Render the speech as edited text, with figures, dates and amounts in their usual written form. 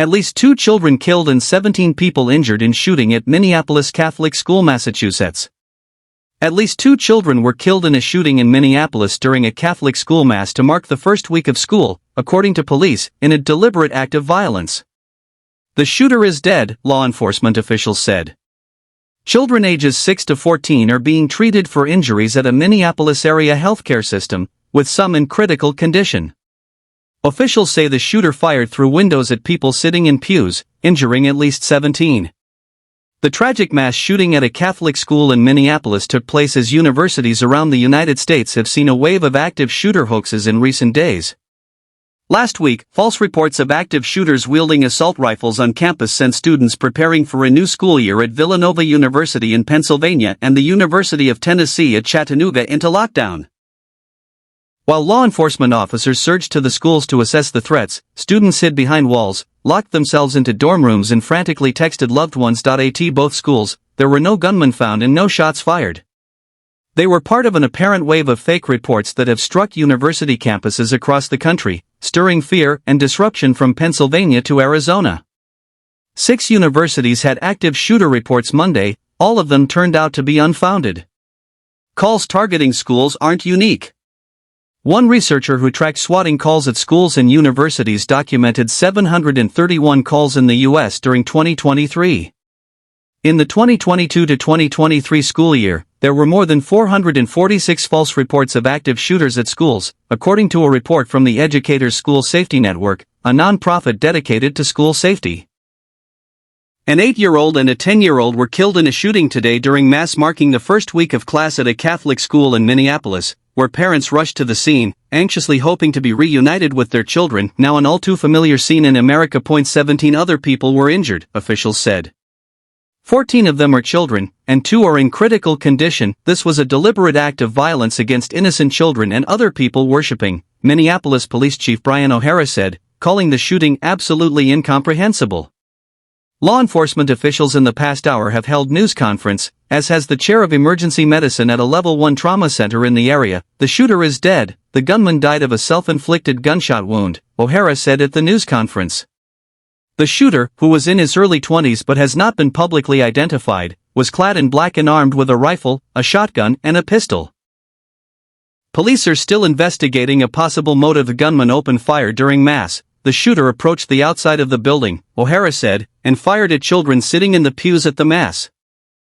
At least 2 children killed and 17 people injured in shooting at Minneapolis Catholic School, Massachusetts. At least 2 children were killed in a shooting in Minneapolis during a Catholic school mass to mark the first week of school, according to police, in a deliberate act of violence. The shooter is dead, law enforcement officials said. Children ages 6 to 14 are being treated for injuries at a Minneapolis area healthcare system, with some in critical condition. Officials say the shooter fired through windows at people sitting in pews, injuring at least 17. The tragic mass shooting at a Catholic school in Minneapolis took place as universities around the United States have seen a wave of active shooter hoaxes in recent days. Last week, false reports of active shooters wielding assault rifles on campus sent students preparing for a new school year at Villanova University in Pennsylvania and the University of Tennessee at Chattanooga into lockdown. While law enforcement officers surged to the schools to assess the threats, students hid behind walls, locked themselves into dorm rooms and frantically texted loved ones. At both schools, there were no gunmen found and no shots fired. They were part of an apparent wave of fake reports that have struck university campuses across the country, stirring fear and disruption from Pennsylvania to Arizona. 6 universities had active shooter reports Monday, all of them turned out to be unfounded. Calls targeting schools aren't unique. One researcher who tracked swatting calls at schools and universities documented 731 calls in the U.S. during 2023. In the 2022-2023 school year, there were more than 446 false reports of active shooters at schools, according to a report from the Educators School Safety Network, a nonprofit dedicated to school safety. An 8-year-old and a 10-year-old were killed in a shooting today during mass marking the first week of class at a Catholic school in Minneapolis, where parents rushed to the scene, anxiously hoping to be reunited with their children. Now an all-too-familiar scene in America. 17 other people were injured, officials said. 14 of them are children, and 2 are in critical condition. This was a deliberate act of violence against innocent children and other people worshiping, Minneapolis Police Chief Brian O'Hara said, calling the shooting absolutely incomprehensible. Law enforcement officials in the past hour have held news conference, as has the chair of emergency medicine at a level 1 trauma center in the area. The shooter is dead. The gunman died of a self-inflicted gunshot wound, O'Hara said at the news conference. The shooter, who was in his early 20s but has not been publicly identified, was clad in black and armed with a rifle, a shotgun, and a pistol. Police are still investigating a possible motive. The gunman opened fire during mass. The shooter approached the outside of the building, O'Hara said, and fired at children sitting in the pews at the mass.